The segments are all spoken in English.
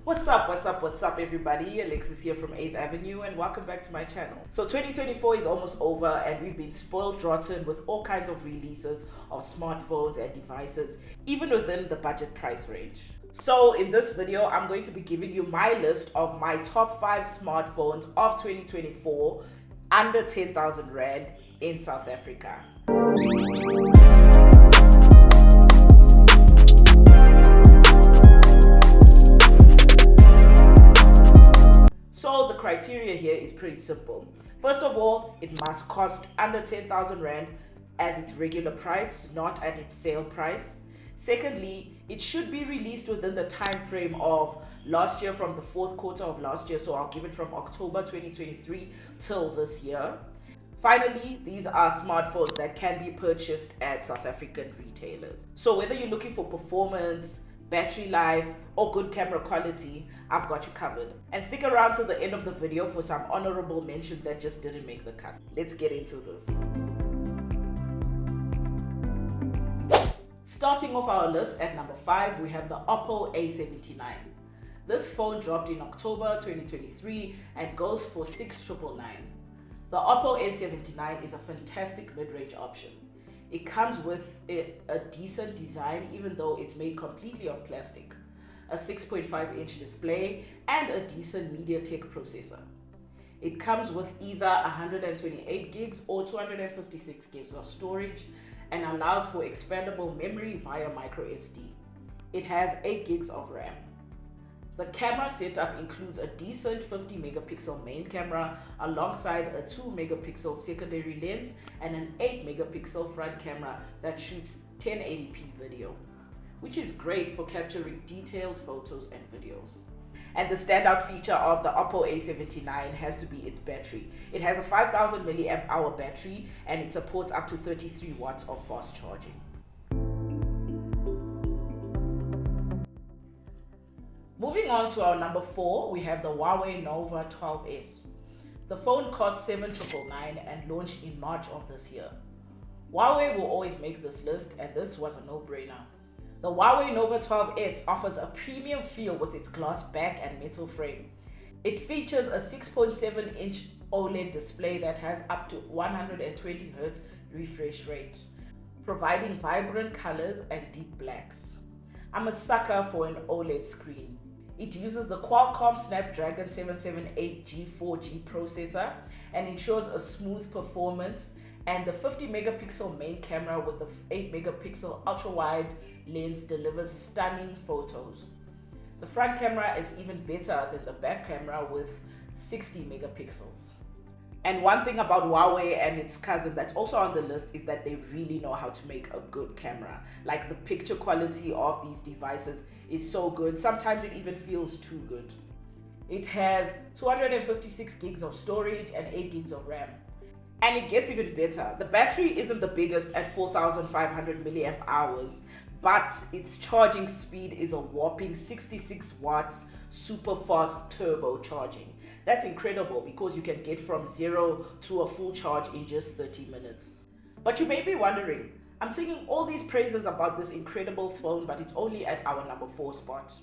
What's up everybody? Alexis here from 8th Avenue and welcome back to my channel. So 2024 is almost over and we've been spoiled rotten with all kinds of releases of smartphones and devices, even within the budget price range. So in this video, I'm going to be giving you my list of my top 5 smartphones of 2024 under 10,000 Rand in South Africa. So the criteria here is pretty simple. First of all, it must cost under 10,000 Rand as its regular price, not at its sale price. Secondly, it should be released within the time frame of last year, from the fourth quarter of last year. So I'll give it from October 2023 till this year. Finally, these are smartphones that can be purchased at South African retailers. So whether you're looking for performance, battery life, or good camera quality, I've got you covered. And stick around till the end of the video for some honorable mentions that just didn't make the cut. Let's get into this. Starting off our list at number 5, we have the Oppo A79. This phone dropped in October 2023 and goes for 6,999. The Oppo A79 is a fantastic mid-range option. It comes with a decent design, even though it's made completely of plastic, a 6.5-inch display, and a decent MediaTek processor. It comes with either 128 gigs or 256 gigs of storage and allows for expandable memory via microSD. It has 8 gigs of RAM. The camera setup includes a decent 50 megapixel main camera alongside a 2 megapixel secondary lens and an 8 megapixel front camera that shoots 1080p video, which is great for capturing detailed photos and videos. And the standout feature of the Oppo A79 has to be its battery. It has a 5000 milliamp hour battery and it supports up to 33 watts of fast charging. Moving on to our number 4, we have the Huawei Nova 12S. The phone cost 7,999 and launched in March of this year. Huawei will always make this list and this was a no-brainer. The Huawei Nova 12S offers a premium feel with its glass back and metal frame. It features a 6.7-inch OLED display that has up to 120 Hz refresh rate, providing vibrant colors and deep blacks. I'm a sucker for an OLED screen. It uses the Qualcomm Snapdragon 778G 4G processor and ensures a smooth performance, and the 50 megapixel main camera with the 8 megapixel ultra wide lens delivers stunning photos. The front camera is even better than the back camera with 60 megapixels. And one thing about Huawei and its cousin that's also on the list is that they really know how to make a good camera. Like, the picture quality of these devices is so good, sometimes it even feels too good. It has 256 gigs of storage and 8 gigs of RAM. And it gets even better. The battery isn't the biggest at 4,500 milliamp hours, but its charging speed is a whopping 66 watts super fast turbo charging. That's incredible because you can get from 0 to a full charge in just 30 minutes. But you may be wondering, I'm singing all these praises about this incredible phone, but it's only at our number 4 spot.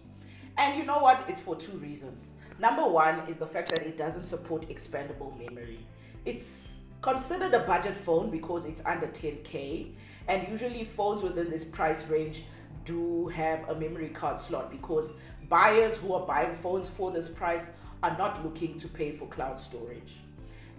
And you know what? It's for 2 reasons. Number 1 is the fact that it doesn't support expandable memory. It's considered a budget phone because it's under 10K, and usually phones within this price range do have a memory card slot because buyers who are buying phones for this price are not looking to pay for cloud storage.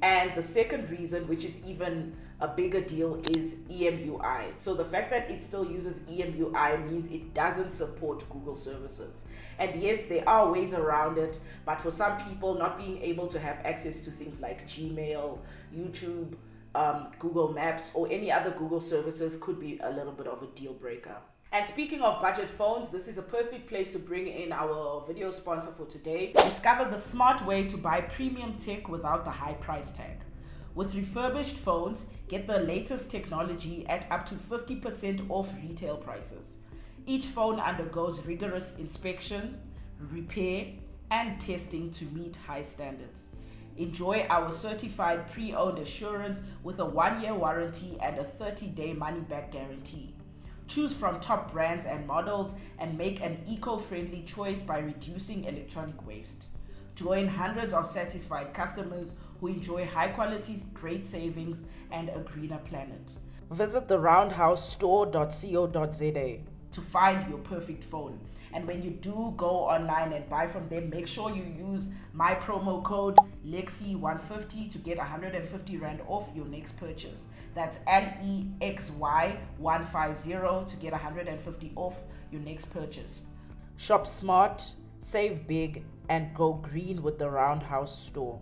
And the second reason, which is even a bigger deal, is EMUI. So the fact that it still uses EMUI means it doesn't support Google services. And yes, there are ways around it, but for some people, not being able to have access to things like Gmail, YouTube, Google Maps, or any other Google services could be a little bit of a deal breaker. And speaking of budget phones, this is a perfect place to bring in our video sponsor for today. Discover the smart way to buy premium tech without the high price tag. With refurbished phones, get the latest technology at up to 50% off retail prices. Each phone undergoes rigorous inspection, repair, and testing to meet high standards. Enjoy our certified pre-owned assurance with a 1-year warranty and a 30-day money-back guarantee. Choose from top brands and models and make an eco-friendly choice by reducing electronic waste. Join hundreds of satisfied customers who enjoy high quality, great savings, and a greener planet. Visit the roundhousestore.co.za to find your perfect phone. And when you do go online and buy from them, make sure you use my promo code LEXI150 to get 150 Rand off your next purchase. That's LEXY150 to get 150 off your next purchase. Shop smart, save big, and go green with the Roundhouse Store.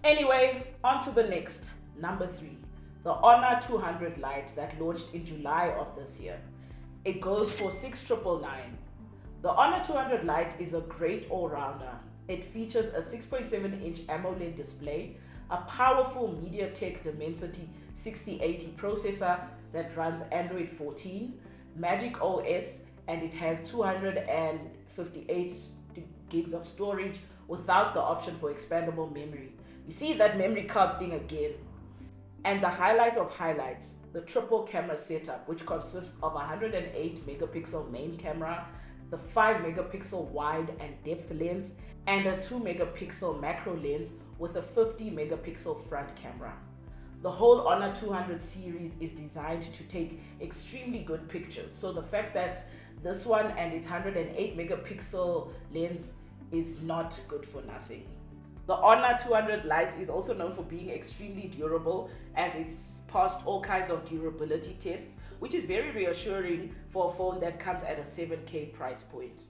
Anyway, on to the next, number 3. The Honor 200 Lite that launched in July of this year. It goes for 6,999. The Honor 200 Lite is a great all-rounder. It features a 6.7-inch AMOLED display, a powerful MediaTek Dimensity 6080 processor that runs Android 14, Magic OS, and it has 258 gigs of storage without the option for expandable memory. You see that memory card thing again. And the highlight of highlights, the triple camera setup, which consists of a 108 megapixel main camera, the 5 megapixel wide and depth lens, and a 2 megapixel macro lens with a 50 megapixel front camera. The whole Honor 200 series is designed to take extremely good pictures. So the fact that this one and its 108 megapixel lens is not good for nothing. The Honor 200 Lite is also known for being extremely durable, as it's passed all kinds of durability tests, which is very reassuring for a phone that comes at a 7K price point.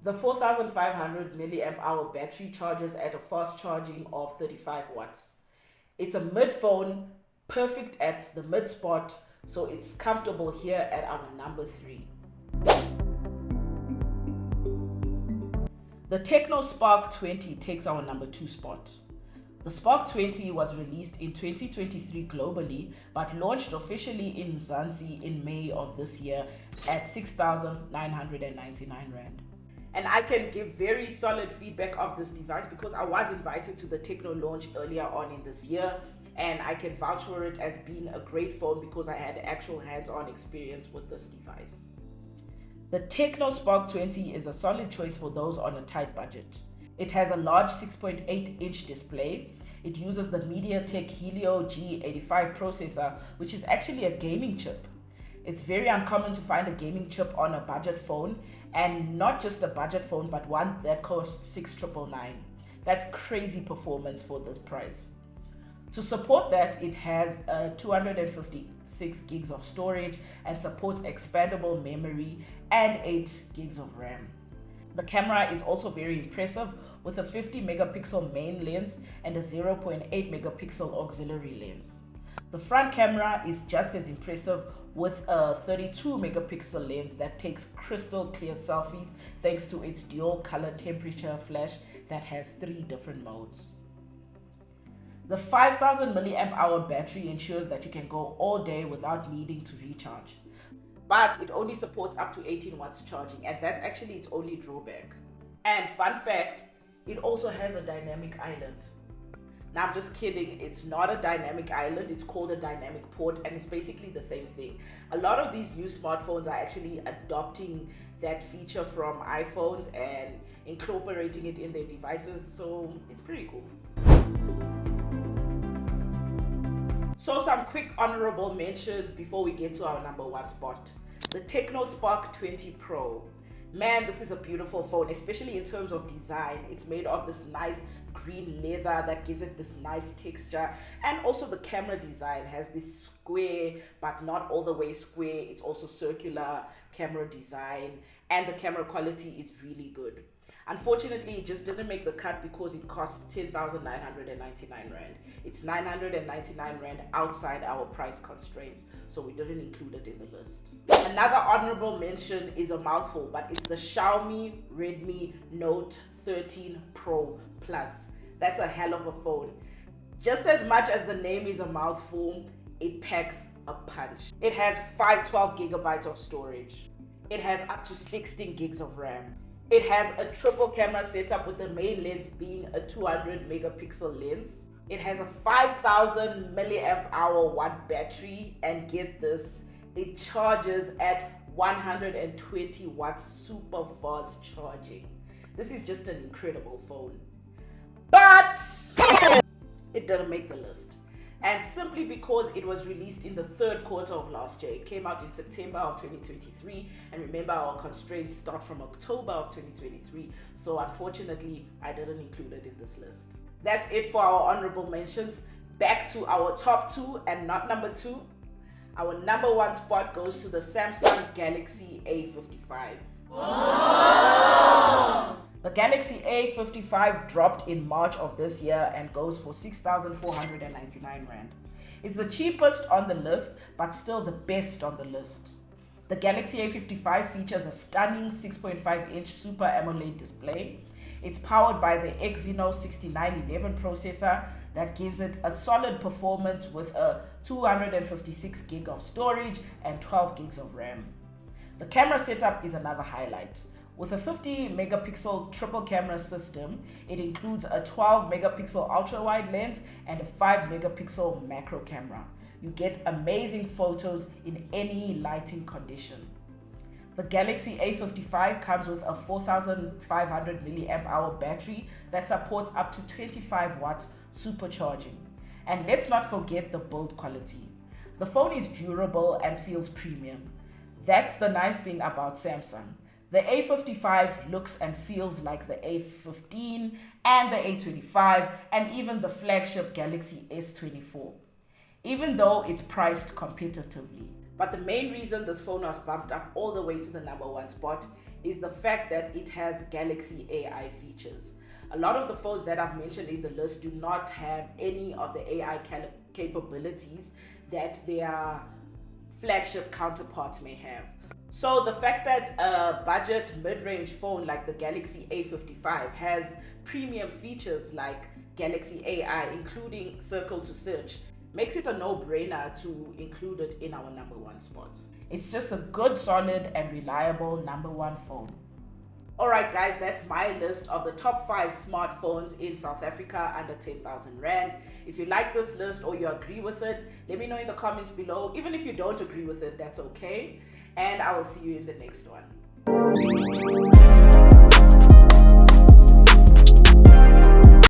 The 4500 milliamp hour battery charges at a fast charging of 35 watts. It's a mid phone, perfect at the mid spot, so it's comfortable here at our number 3. The Techno Spark 20 takes our number 2 spot. The Spark 20 was released in 2023 globally, but launched officially in Mzansi in May of this year at 6,999 Rand. And I can give very solid feedback of this device because I was invited to the Techno launch earlier on in this year, and I can vouch for it as being a great phone because I had actual hands-on experience with this device. The Techno Spark 20 is a solid choice for those on a tight budget. It has a large 6.8-inch display. It uses the MediaTek Helio G85 processor, which is actually a gaming chip. It's very uncommon to find a gaming chip on a budget phone, and not just a budget phone, but one that costs 6,999. That's crazy performance for this price. To support that, it has 256 gigs of storage and supports expandable memory and 8 gigs of RAM. The camera is also very impressive with a 50 megapixel main lens and a 0.8 megapixel auxiliary lens. The front camera is just as impressive with a 32 megapixel lens that takes crystal clear selfies thanks to its dual color temperature flash that has 3 different modes. The 5000 milliamp hour battery ensures that you can go all day without needing to recharge. But it only supports up to 18 watts charging, and that's actually its only drawback. And fun fact, it also has a dynamic island. Now I'm just kidding, it's not a dynamic island, it's called a dynamic port, and it's basically the same thing. A lot of these new smartphones are actually adopting that feature from iPhones and incorporating it in their devices, so it's pretty cool. So some quick honorable mentions before we get to our number 1 spot. The Techno Spark 20 Pro. Man, this is a beautiful phone, especially in terms of design. It's made of this nice green leather that gives it this nice texture, and also the camera design has this square but not all the way square. It's also circular camera design, and the camera quality is really good. Unfortunately, it just didn't make the cut because it costs 10,999 Rand. It's 999 Rand outside our price constraints, so we didn't include it in the list. Another honorable mention is a mouthful, but it's the Xiaomi Redmi Note 13 Pro Plus. That's a hell of a phone. Just as much as the name is a mouthful, it packs a punch. It has 512 gigabytes of storage. It has up to 16 gigs of RAM. It has a triple camera setup with the main lens being a 200 megapixel lens. It has a 5000 milliamp hour watt battery, and get this, it charges at 120 watts super fast charging. This is just an incredible phone. But it didn't make the list. And simply because it was released in the third quarter of last year. It came out in September of 2023. And remember, our constraints start from October of 2023. So unfortunately, I didn't include it in this list. That's it for our honorable mentions. Back to our top 2 and not number 2. Our number 1 spot goes to the Samsung Galaxy A55. Oh! The Galaxy A55 dropped in March of this year and goes for 6,499 Rand. It's the cheapest on the list, but still the best on the list. The Galaxy A55 features a stunning 6.5-inch Super AMOLED display. It's powered by the Exynos 6911 processor that gives it a solid performance with a 256 gig of storage and 12 gigs of RAM. The camera setup is another highlight. With a 50 megapixel triple camera system, it includes a 12 megapixel ultra wide lens and a 5 megapixel macro camera. You get amazing photos in any lighting condition. The Galaxy A55 comes with a 4500 mAh battery that supports up to 25 watts supercharging. And let's not forget the build quality. The phone is durable and feels premium. That's the nice thing about Samsung. The A55 looks and feels like the A15 and the A25 and even the flagship Galaxy S24, even though it's priced competitively. But the main reason this phone was bumped up all the way to the number 1 spot is the fact that it has Galaxy AI features. A lot of the phones that I've mentioned in the list do not have any of the AI capabilities that their flagship counterparts may have. So the fact that a budget mid-range phone like the Galaxy A55 has premium features like Galaxy AI, including Circle to Search, makes it a no-brainer to include it in our number 1 spot. It's just a good, solid, and reliable number 1 phone. Alright guys, that's my list of the top 5 smartphones in South Africa under 10,000 Rand. If you like this list or you agree with it, let me know in the comments below. Even if you don't agree with it, that's okay. And I will see you in the next one.